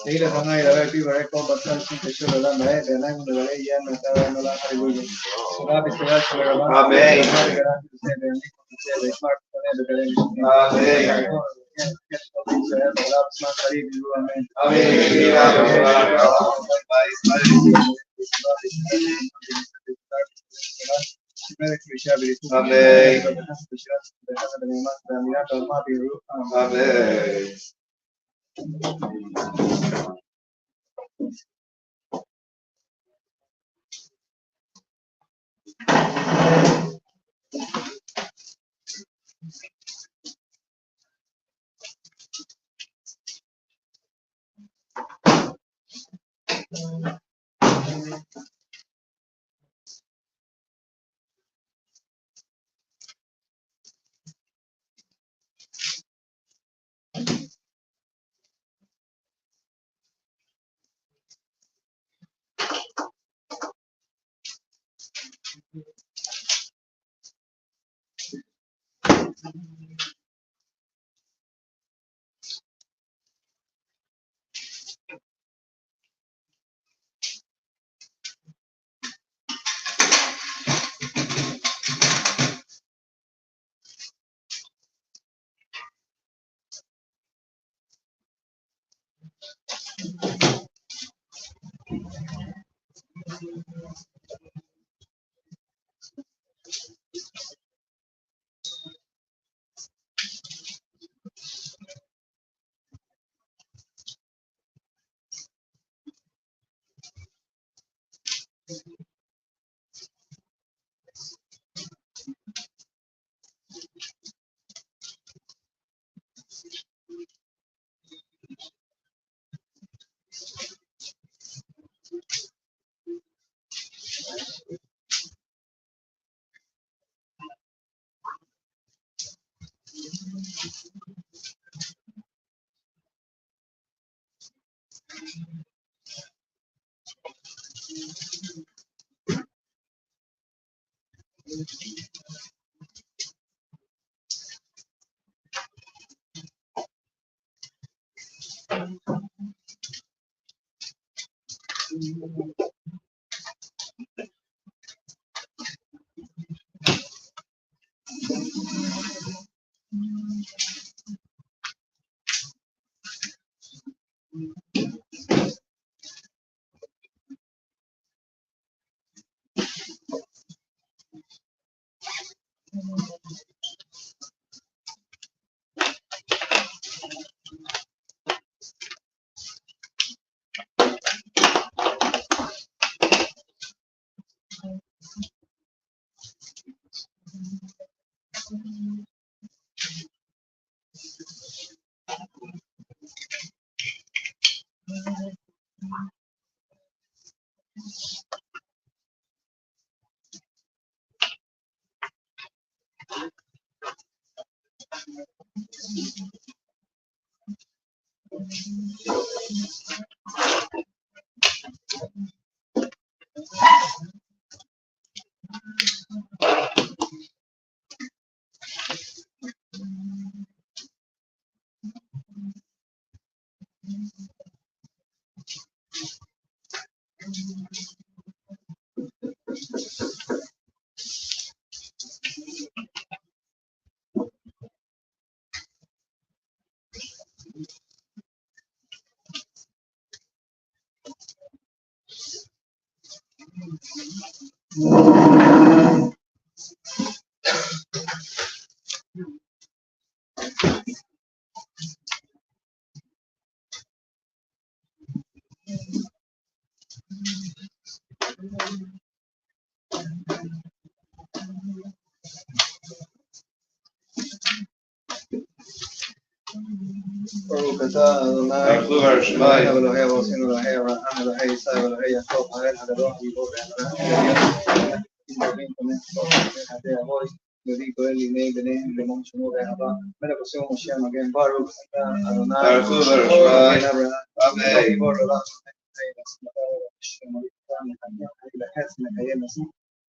Đấy là tháng ngày là cái bài con bật sang xin thế là làm đấy để nay mình lấy yên là ta nó là phải vui rồi. Ra bị thế là làm. Amen.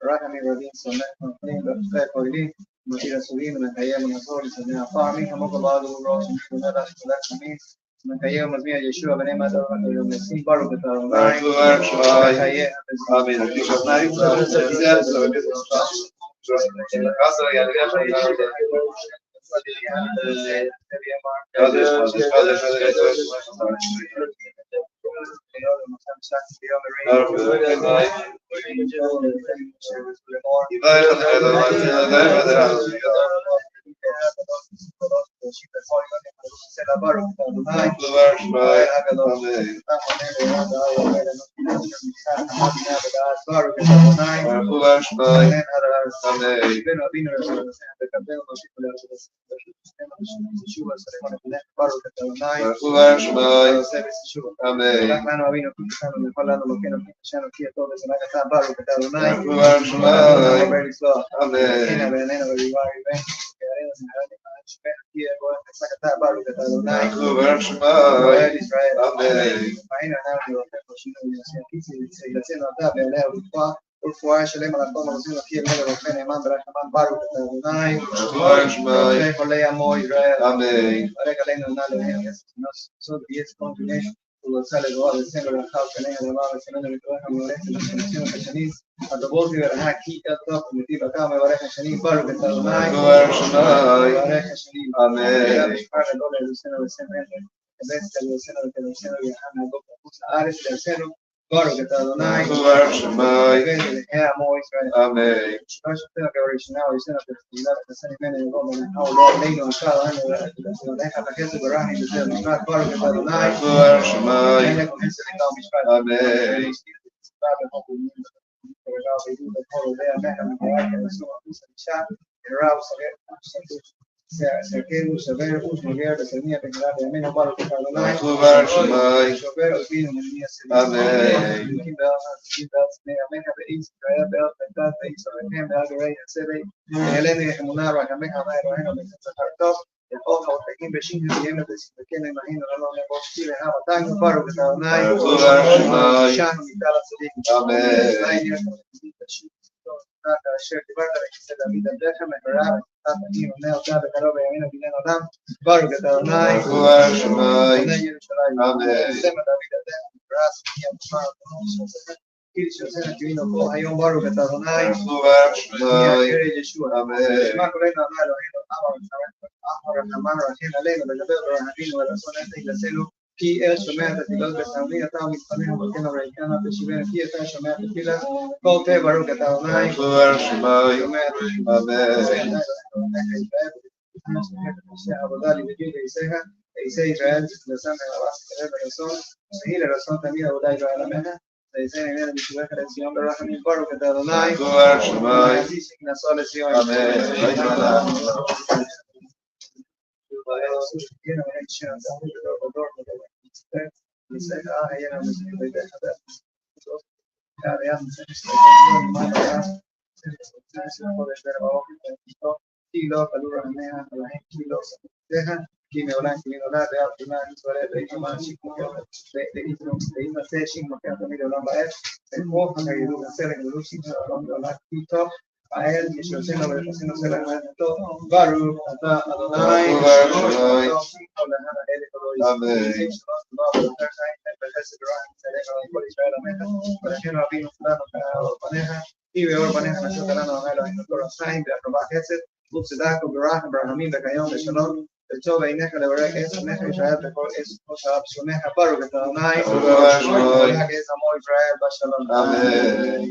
Rahami Rabin Sonet, Koili, Matira Surin, Makayam, Nasori, and Farming, Hamokabadu, Ross, and Nadashmi, Makaya, Mazmia, Yeshua, Benema, the Sin Barukata, ורפואה שלם על הכל מרזים לפי המלך ורפא נאמן ברך אמן ברוך אתה אדוני ורפא חולי עמו ישראל ברק עלינו נא אלוהינו סוד ויש קונפינש ורצה לגרוע וסן ורחב כנגד הדבר וסמנו לקרוח המלך ונשמצינו את השני הדבורתי וראה כי אל טוב ומטיב הקר מברך השני ברוך אתה אדוני מברך השני אמן משפר גדול לאלוהינו וסן מלך כבש לאלוהינו וכדושנו ויחם נגוף לחוץ לארץ לאלוהינו Baruch אתה אדוני, עמו ישראל. אמן. שבא שפר כבראשונה וראשונה תחילה ותעשה ממנו יבוא מלאכה ולא עלינו עשה לנו ולך תחסד ורחמים בזה משפט ברוך אתה אדוני. אין לכם חסד לך ומשפט. אמן. Cerquero, saber, usmoguer, desemia, pecar, de ameno, para que cada uno chover, olvido, menía, amén. Amén, veis, traer, ver, tentar, veis, amén, ver, sebe, Helene, Emunara, Amén, Amén, Amén, Amén, الأخوة والتكين بشين هدينا بس كنا نحين الله نبغى شيء هذا تاني بارو كتاب ناي شان مثال صديق آمين الشيخ برد رئيس داوود الدخل من براب تابعين ونال تابع كراب يمين وبين الأدم بارو كتاب ناي آمين سما داوود الدخل براس يوم ما كل شيء سنة كينو كل هيوم بارو كتاب ناي يا يشوع آمين ما كلنا نالو هنا الرحمن الرحيم علينا بجبل الرحمن والرسول إلى سلو في شمعة تلال بسامية تام يستمع وكنا رأينا بشبه في شمعة تلال قوت بارك الله شمعة آمين أبدالي بجيل إسحاق إسرائيل لسان الواس كلام الرسول سهيل الرسول تميل أبدالي على منها إسحاق من بشبه الرسول الرحمن بارك الله شمعة نصال سيون آمين Ael yeshoseno v'choseno selachto Baruch ata Adonai Amen. ובצדק וברח ברחמים וכיום בשלום וטוב עיניך לברך את עמך ישראל בכל עשב שונאיך ברוך אתה אדוני ולהגז עמו ישראל בשלום. אמן.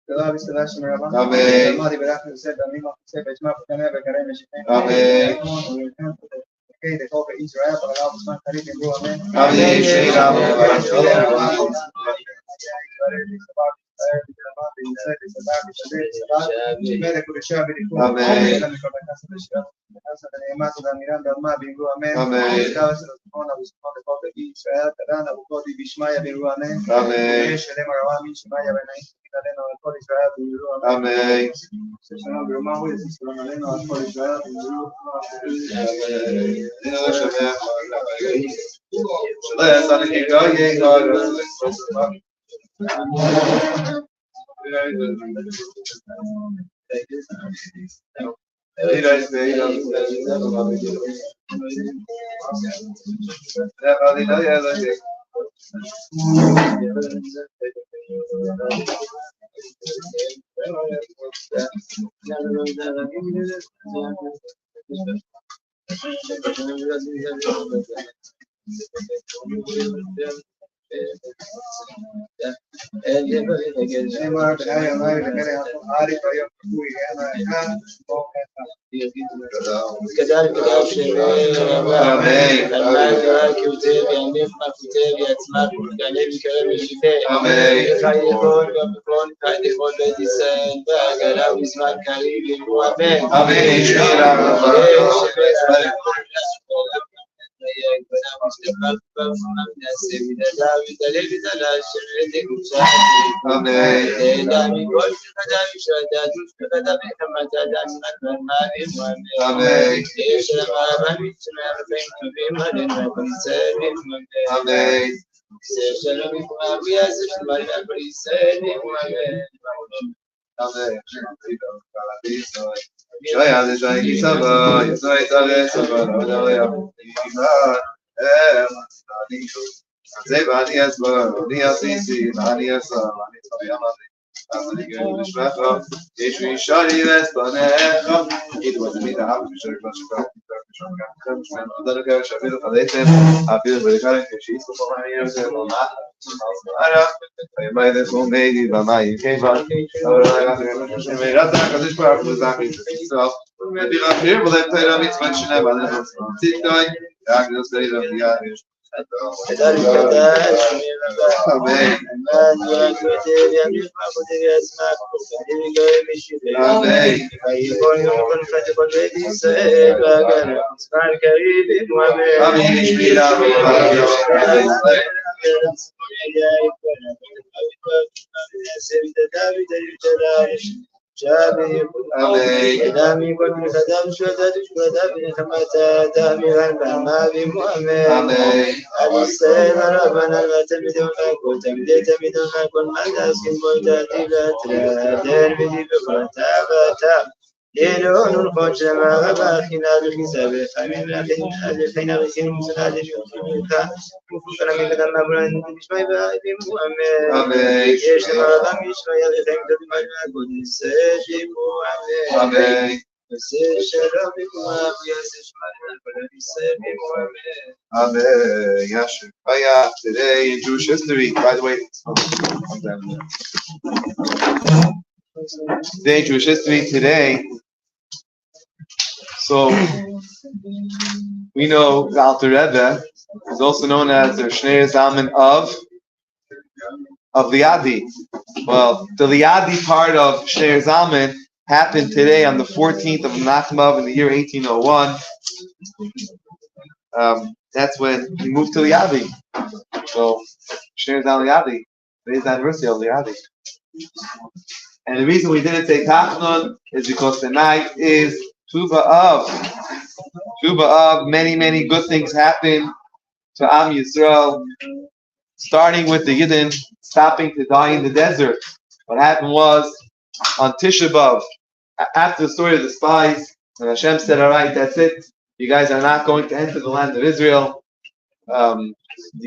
תודה בסתירה שמרבה. אמן. אמרתי ברך לסד אני מחוסה בשמה פתנה וקרא משכן. אמן. Okay, the whole Israel, but I was not ready to go. Amen. كذلك المال كوتيب يعني ما كوتيب يتمر يعني بكلام الشفاء خيرون وبكون خيرون لديسان باقلا وزمان كريم وامين Today in Jewish history, by the way, today in Jewish history today. So we know the Alter Rebbe is also known as the Shnei Zalman of Liadi. Well, the Liadi part of Shnei Zalman happened today on the 14th of Nachmav in the year 1801. That's when he moved to Liadi. So Shnei Zalman Liadi, today's the anniversary of Liadi. And the reason we didn't say Tachnun is because tonight is Tu B'Av. Tu B'Av, many good things happen to Am Yisrael, starting with the Yidden stopping to die in the desert. What happened was, on Tisha B'Av, after the story of the spies, and Hashem said, all right, that's it. You guys are not going to enter the land of Israel. You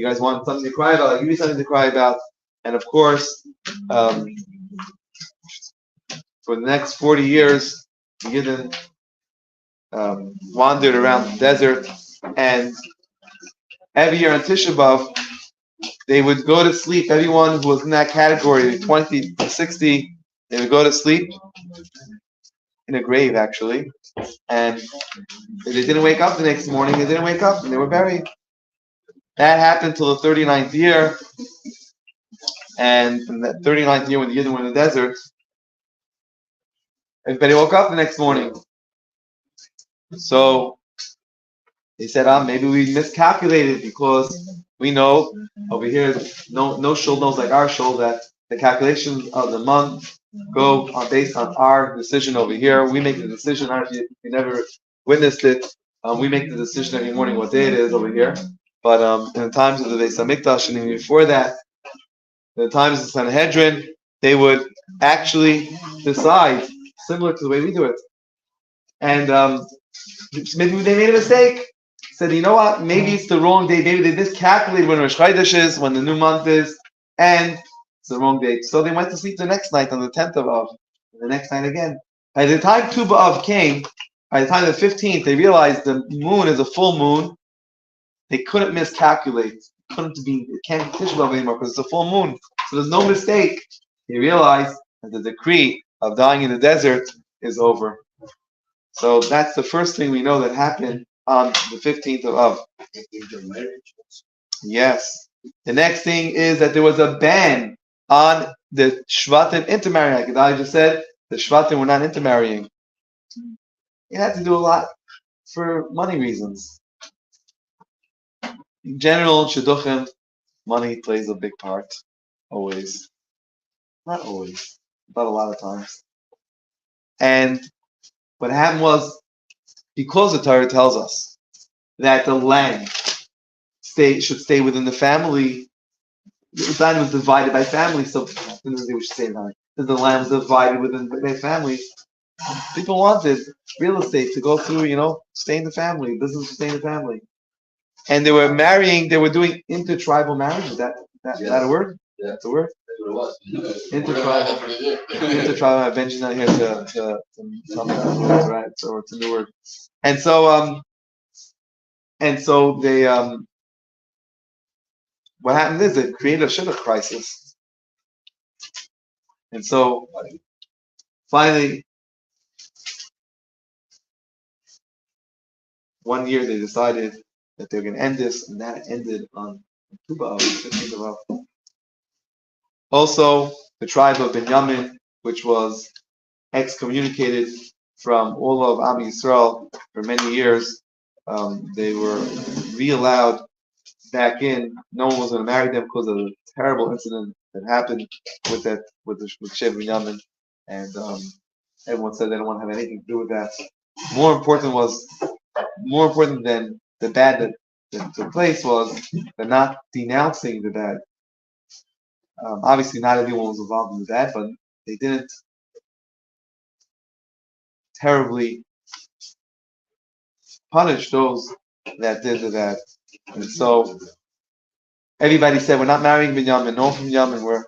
guys want something to cry about? I'll give you something to cry about. And of course, for the next 40 years, the Yidden wandered around the desert, and every year on Tisha B'Av, they would go to sleep. Everyone who was in that category, 20 to 60, they would go to sleep in a grave, actually. And if they didn't wake up the next morning, they didn't wake up, and they were buried. That happened till the 39th year. And from the 39th year, when the Yidden were in the desert, everybody woke up the next morning. So they said, maybe we miscalculated because we know over here, no shul knows like our shul that the calculations of the month go based on our decision over here. We make the decision. If you never witnessed it, we make the decision every morning what day it is over here. But in the times of the Beis Hamikdash and even before that, in the times of the Sanhedrin, they would actually decide similar to the way we do it. And maybe they made a mistake. Said, you know what? Maybe it's the wrong day. Maybe they miscalculated when Rosh Chodesh is, when the new month is, and it's the wrong date. So they went to sleep the next night on the 10th of Av, and the next night again. By the time Tu B'Av came, by the time the 15th, they realized the moon is a full moon. They couldn't miscalculate. It can't be Tisha B'Av anymore because it's a full moon. So there's no mistake. They realized that the decree of dying in the desert is over. So that's the first thing we know that happened on the 15th of Av. Yes. The next thing is that there was a ban on the Shvatim intermarrying. Like Gedali just said, the Shvatim were not intermarrying. It had to do a lot for money reasons. In general, Shidduchim, money plays a big part. Always. Not always, but a lot of times. And what happened was, because the Torah tells us that the land should stay within the family, the land was divided by family, so we should say that the land was divided within the family. People wanted real estate to go through, stay in the family, business to stay in the family. And they were marrying, they were doing intertribal marriage. Is that a word? Yeah. That's a word? Intertribal. Intertribal. Benji's not here to tell me that word, right? So it's a new word. And so they what happened is it created a shidduch crisis. And so finally, one year they decided that they were going to end this, and that ended on Tu B'Av, 15th of Av. Also, the tribe of Binyamin, which was excommunicated from all of Am Yisrael for many years, they were re-allowed back in. No one was going to marry them because of the terrible incident that happened with Shev Binyamin, and everyone said they don't want to have anything to do with that. More important than the bad that took place was the not denouncing the bad. Obviously, not everyone was involved in the bad, but they didn't terribly punish those that did the bad. And so everybody said, we're not marrying Binyamin, no from Binyamin, we're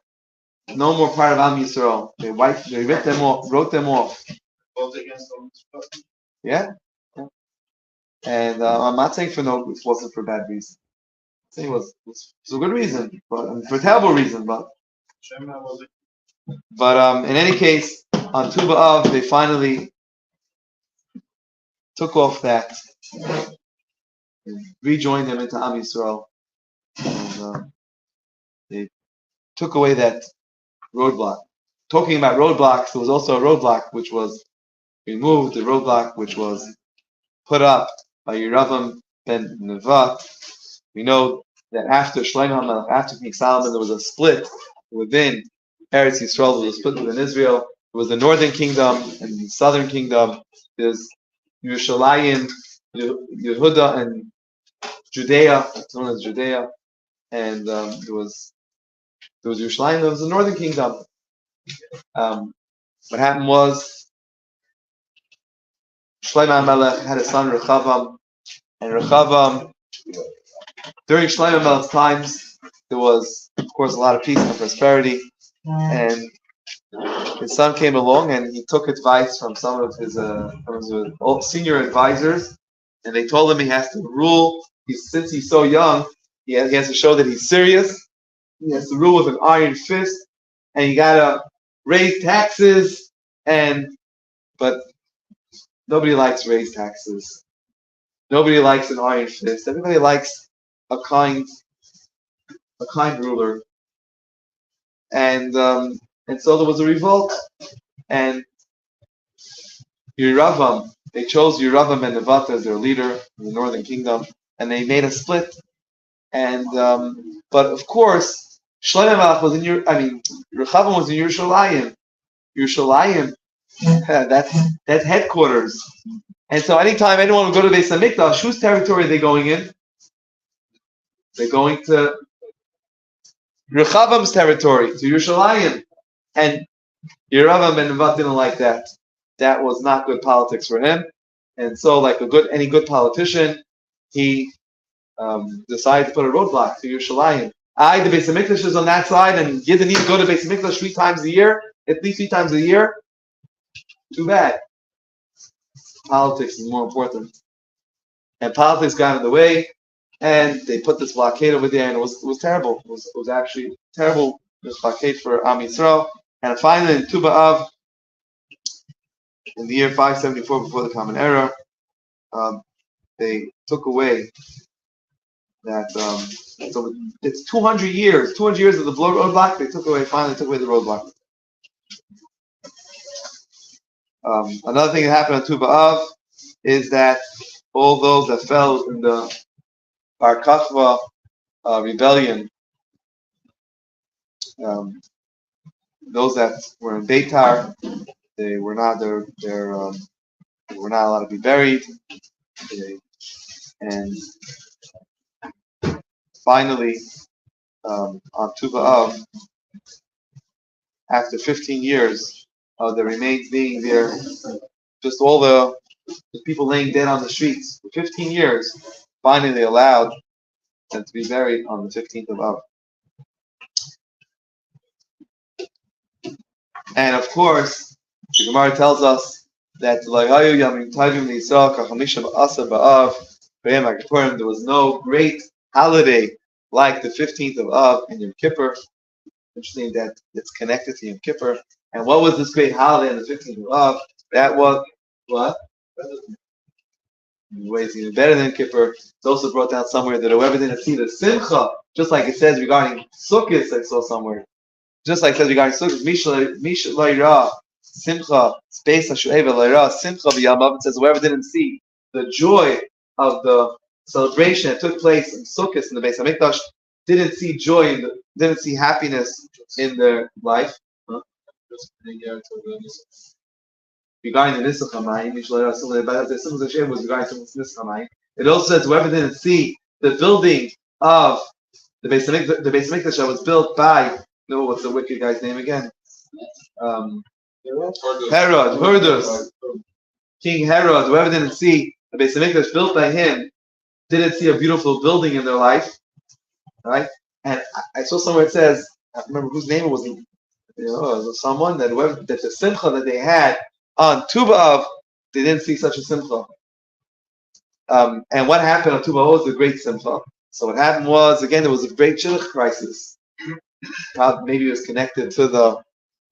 no more part of Am Yisrael. They ripped them off, wrote them off. Yeah. And I'm not saying it wasn't for bad reason. I'm saying it was a good reason, but for a terrible reason. But in any case, on Tu B'Av, they finally took off that, rejoined them into Am Yisrael, and they took away that roadblock. Talking about roadblocks, there was also a roadblock which was removed, the roadblock which was put up by Yeravam ben Nevat. We know that after Shlomo HaMelech, after King Solomon, there was a split within Eretz Yisrael. There was a split within Israel. There was the northern kingdom and the southern kingdom. There's Yerushalayim, Yehuda, and Judea. It's known as Judea. And there was Yerushalayim. There was the northern kingdom. What happened was Shlomo HaMelech had a son Rechavam, and Rechavam, during Shlomo HaMelech's times, there was, of course, a lot of peace and prosperity, and his son came along and he took advice from some of his senior advisors, and they told him he has to rule. Since he's so young, he has to show that he's serious. He has to rule with an iron fist, and he gotta raise taxes. But nobody likes raised taxes. Nobody likes an iron fist. Everybody likes a kind ruler. And so there was a revolt, and Yeravam they chose Yeravam ben Nevat as their leader in the northern kingdom, and they made a split. And but of course, Shlomo Melech was Rechavam was in Yerushalayim. Yerushalayim, that's headquarters. And so anytime anyone would go to Beis Hamikdash, whose territory are they going in? They're going to Rechavam's territory, to Yerushalayim. And Yeravam ben Nevat didn't like that. That was not good politics for him. And so, like any good politician, he decided to put a roadblock to Yerushalayim. The Beis Hamikdash is on that side, and you didn't need to go to Beis Hamikdash 3 times a year, at least 3 times a year. Too bad. Politics is more important. And politics got in the way, and they put this blockade over there, and it was terrible. It was actually terrible, this blockade for Am Yisrael. And finally, in Tu B'Av, in the year 574 before the Common Era, they took away that. So it's 200 years of the roadblock. Finally took away the roadblock. Another thing that happened on Tu B'Av is that all those that fell in the Bar Kokhba rebellion, those that were in Beitar, they were not they were not allowed to be buried. And finally, on Tu B'Av, after 15 years of the remains being there, just all the people laying dead on the streets for 15 years, finally they allowed them to be buried on the 15th of Av. And of course, the Gemara tells us that there was no great holiday like the 15th of Av in Yom Kippur. Interesting that it's connected to Yom Kippur. And what was this great holiday on the 15th of Av? That was what? In ways even better than Kippur. It's also brought down somewhere that whoever didn't see the Simcha, just like it says regarding Sukkot, I saw somewhere. Just like it says regarding Sukkot, Misha Laira, Simcha, Space Hashueva Laira, Simcha B'Yamav. It says whoever didn't see the joy of the celebration that took place in Sukkot in the Beis Hamikdash, didn't see joy, didn't see happiness in their life. Huh? Regarding the Nisach HaMayim, was regarding the Nisach HaMayim. It also says whoever didn't see the building of the Beis Hamikdash that was built by, what's the wicked guy's name again? Herod, King Herod. Whoever didn't see the Beis Hamikdash built by him didn't see a beautiful building in their life, right? And I saw somewhere it says, I don't remember whose name it was. It was someone that the simcha that they had on Tu B'Av, they didn't see such a simcha. And what happened on Tu B'Av was the great simcha. So what happened was, again, there was a great shidduch crisis. Maybe it was connected to the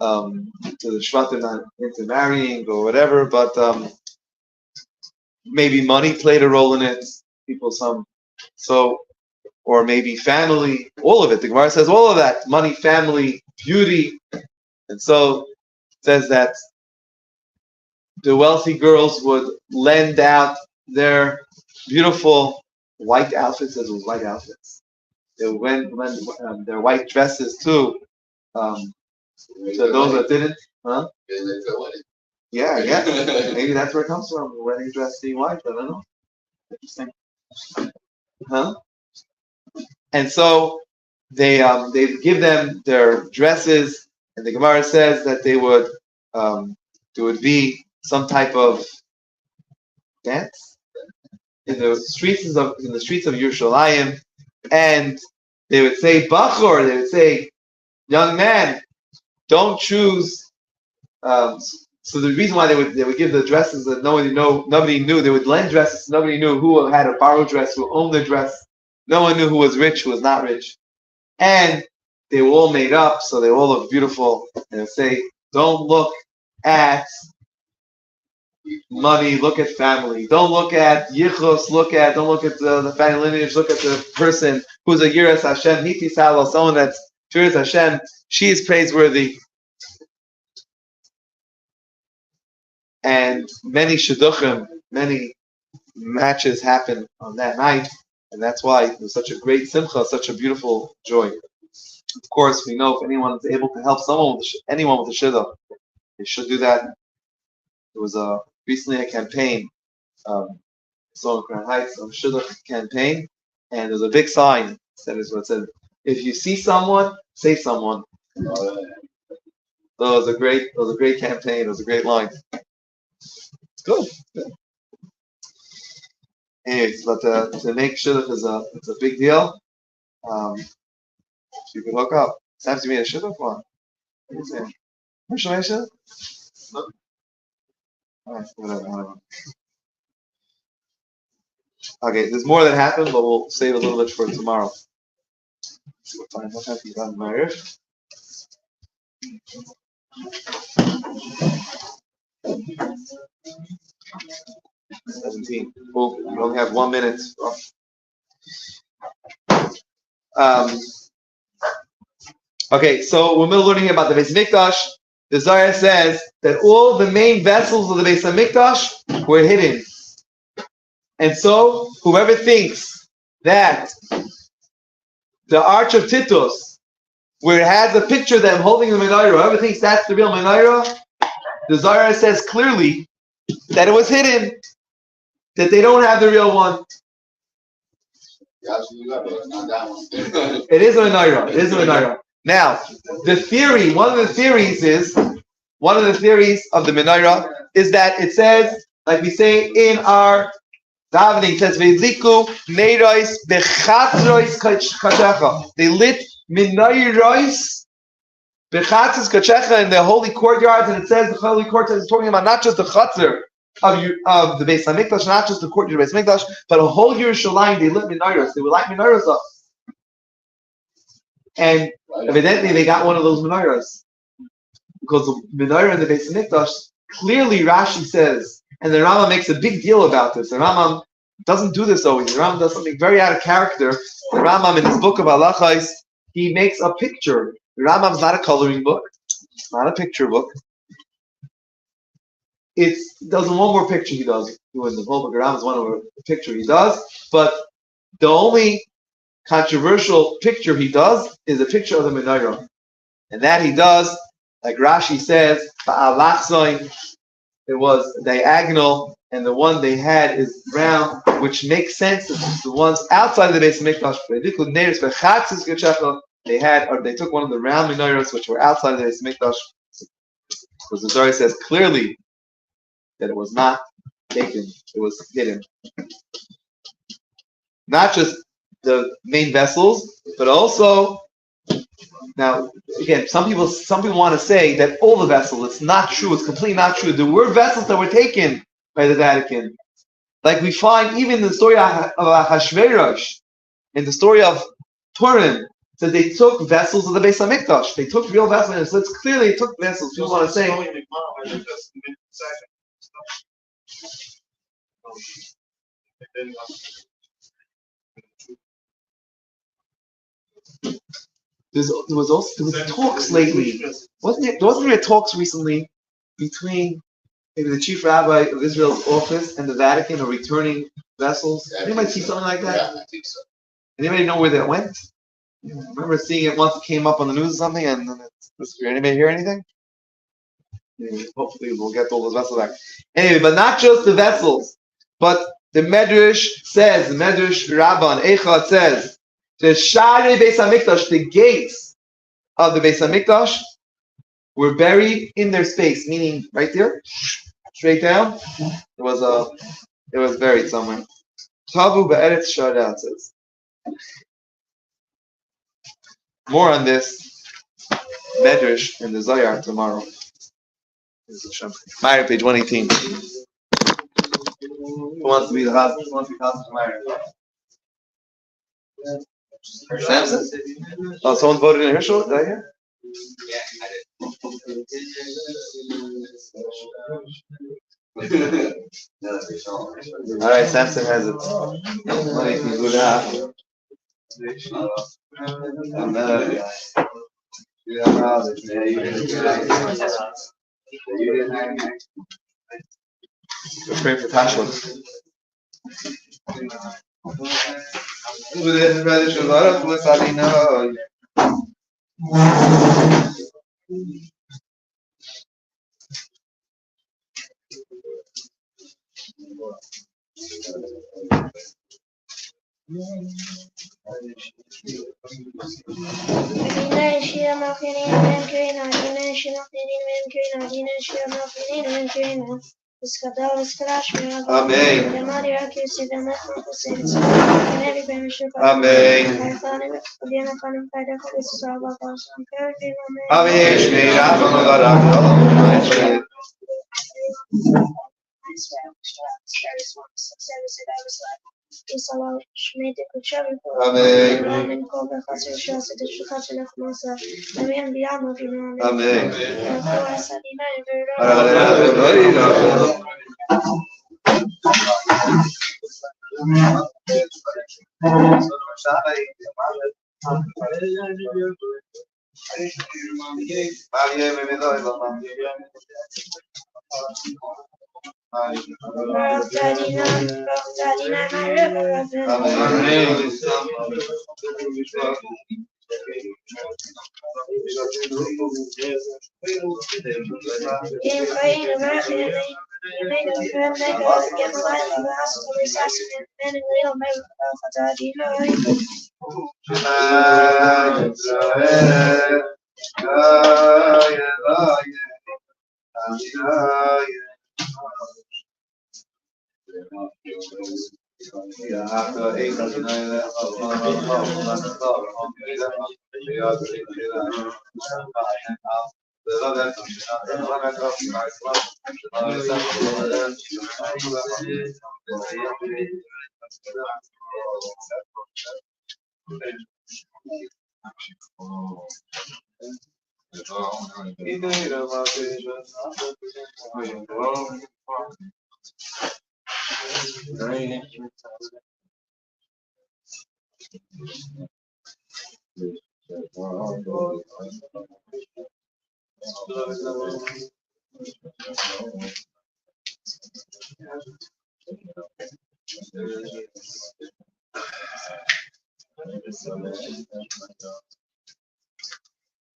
Shvatim not into marrying or whatever, but maybe money played a role in it. Or maybe family, all of it. The Gemara says all of that: money, family, beauty, and so it says that the wealthy girls would lend out their beautiful white outfits, as it was white outfits. They would lend their white dresses too. To those that didn't, huh? Yeah, I guess maybe that's where it comes from. The wedding dress being white. I don't know. Interesting, huh? And so they give them their dresses, and the Gemara says that there would be some type of dance in the streets of Yerushalayim, and they would say Bachor, they would say young man, don't choose. So the reason why they would give the dresses that nobody knew, they would lend dresses. Nobody knew who had a borrowed dress, who owned the dress. No one knew who was rich, who was not rich. And they were all made up, so they all look beautiful. And they say, don't look at money, look at family. Don't look at yichus, don't look at the family lineage, look at the person who's a yiras Hashem, hiti salo, someone that's yiras Hashem. She is praiseworthy. and many shidduchim, many matches happen on that night, and that's why it was such a great simcha, such a beautiful joy. Of course, we know if anyone is able to help anyone with a shidduch, they should do that. There was recently a campaign, so in Crown Heights, a shidduch campaign, and there's a big sign that is what said, "If you see someone, save someone." So it was a great campaign. It was a great line. It's good. Anyways, but to make shidduch it's a big deal. You can hook up. Sometimes you made a shidduch one. Whatever. Okay, there's more that happened, but we'll save a little bit for tomorrow. Let's see what time you got in Maariv. 17. Well, you only have 1 minute. Okay, so when we're learning about the Beis Mikdash, the Zohar says that all the main vessels of the Beis Mikdash were hidden. And so, whoever thinks that the Arch of Titus, where it has a picture of them holding the menorah, whoever thinks that's the real menorah, the Zohar says clearly that it was hidden, that they don't have the real one. It is a menorah. It is a menorah. Now, one of the theories of the menorah is that it says, like we say in our davening, it says, "Ve'idliku neiros bechatzros kachecha." They lit menorahs bechatzros kachecha in the holy courtyards, and it says the holy courtyards is talking about not just the chatzar of the Beis Hamikdash, not just the courtyard of the Beis Hamikdash, but a whole Yerushalayim. They lit menorahs. They would light menorahs up, and evidently they got one of those menorahs because the menorah in the Beis Hamikdash clearly Rashi says. And the Rambam makes a big deal about this. The Rambam doesn't do this always. The Rambam does something very out of character. The Rambam, in his book of Halachos, he makes a picture. The Rambam's not a coloring book. It's not a picture book. It does one more picture he does. In the whole book of Rambam's one more picture he does. But the only controversial picture he does is a picture of the menorah. And that he does, like Rashi says, ba'alachzoin. It was diagonal, and the one they had is round, which makes sense. The ones outside of the Beis Hamikdash, they took one of the round menorahs which were outside of the Beis Hamikdash, because the Zohar says clearly that it was not taken; it was hidden. Not just the main vessels, but also. Now, again, some people want to say that all the vessels, it's not true, it's completely not true. There were vessels that were taken by the Vatican. Like we find even in the story of Ahasuerus, in the story of Purim, that they took vessels of the Beis Hamikdash. They took real vessels, so it's clearly they took vessels. People want to say... There was talks lately, wasn't there talks recently between maybe the chief rabbi of Israel's office and the Vatican of returning vessels? Anybody see something like that? Yeah, I think so. Anybody know where that went? I remember seeing it once it came up on the news or something, and then anybody hear anything? Hopefully we'll get all those vessels back. Anyway, but not just the vessels, but the Medrash says, the Medrash Rabban Echad says, the Sha'arei Beis Hamikdash, the gates of the Beis Hamikdash, were buried in their space, meaning right there, straight down. It was buried somewhere. Tavu be'eretz shada, it says. More on this Medrash in the Zohar tomorrow. Maariv, page 118. Who wants to be the husband? Who wants to be husband to Maariv? Samson? Oh, someone voted in Herschel? Did I hear? Yeah, I did. All right, Samson has it. So pray for Tashlim.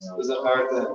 It was a hard thing.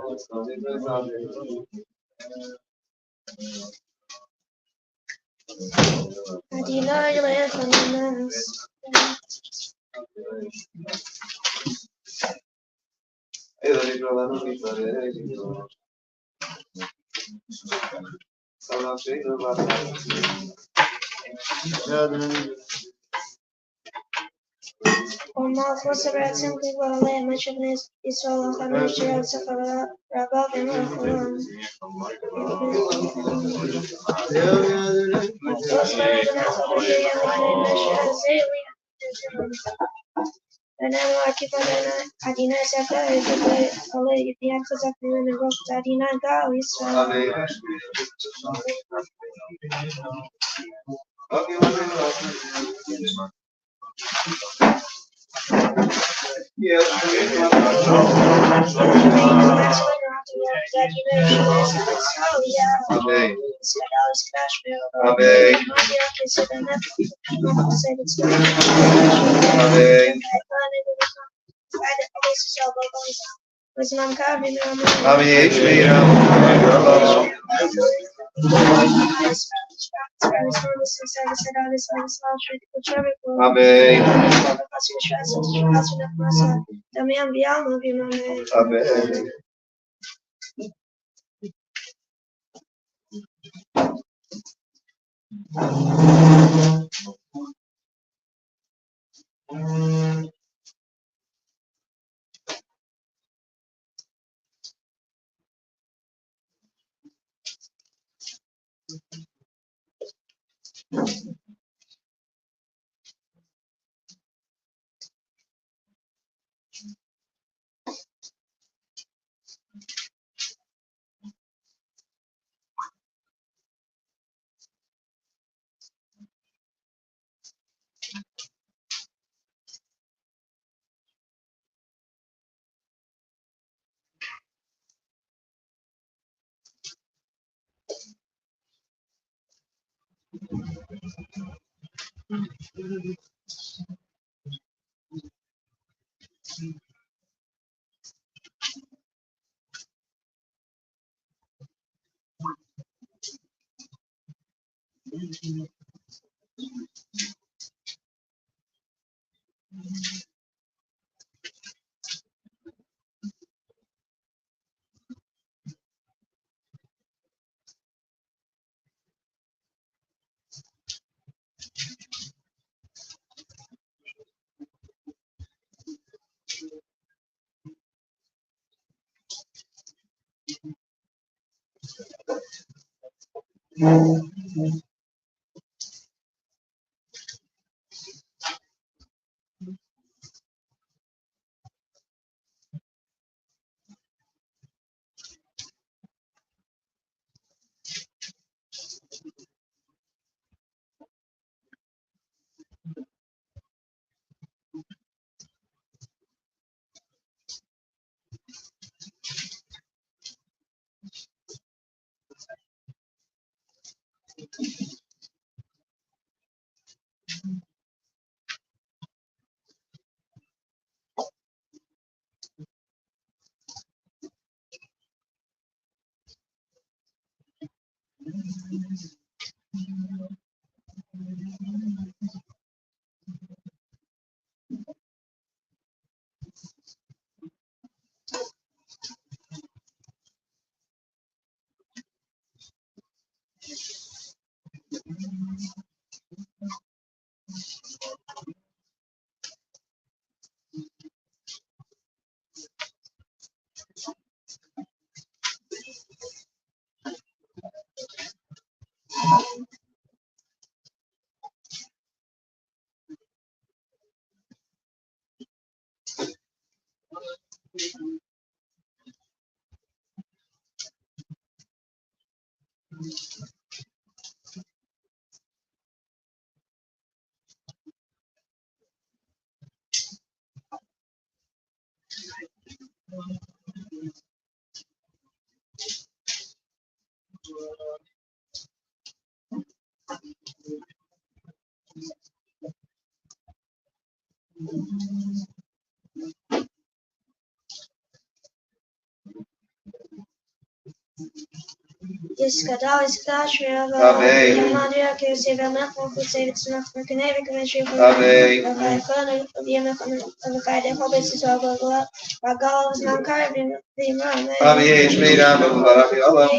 Iskadal iskashriava. Amen. Yamadia Kisiva Mako Kusavit Snaf Mercanary Convention for Amen. the Yemen of the Kaida Hobbits is all the Ragal is not carving the Imam. Amen. Shmira Babaraki Allah.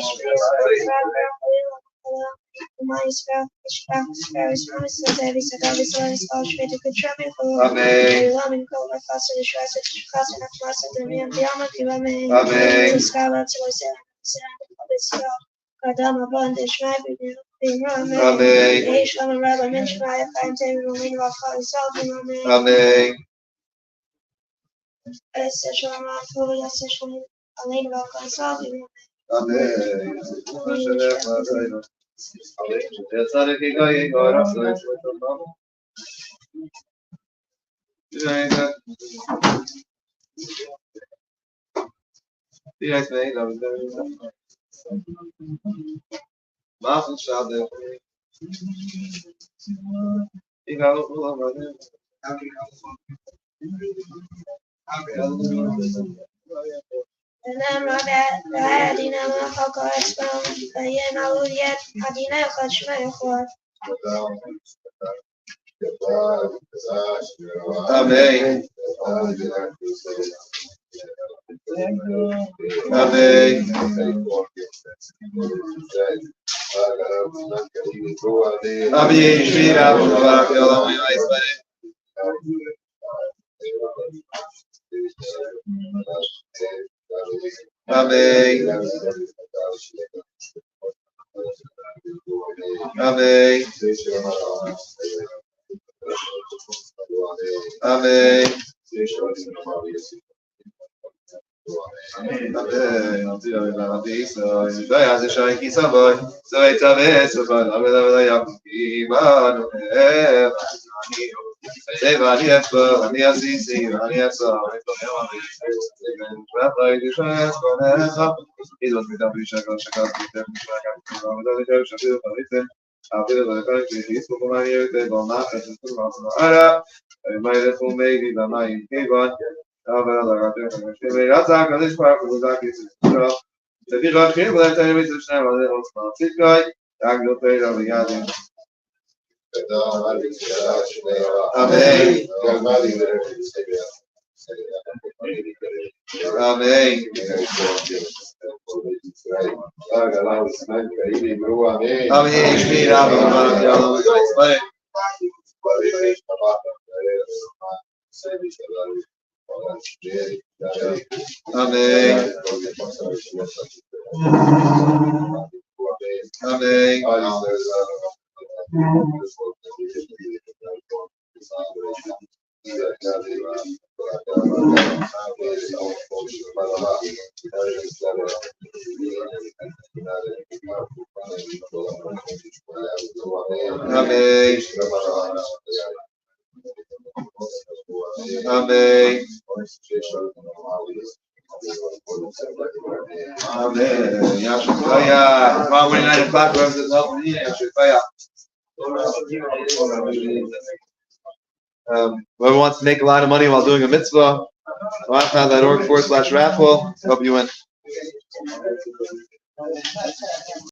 Kadama Banda Schreiber, Amen. Amen. Ich habe Rabbi Mensch Maya kein Thema Romin war Frau Salve, Amen. Es ist schon mal vor, dass ich schon allein war Frau Salve. Amen. Jetzt hat ich gegangen, so ist Machen schade. Ich habe And then Rabbi Dina Haka expound Bayena Udiet Adina Kachmekor. Amen. Amen. Amen. Shmira Babaraki Allah. Amen. Amen. Amen. I'll be the country, he's for my years, they will not as a Ara. My little maybe the nine Kevon. That's our this part of the document. The Vira came with a little snap on the little small sick guy. I go pay on the garden. Amen. Probably 9 o'clock. Whoever wants to make a lot of money while doing a mitzvah, org/raffle. Hope you win.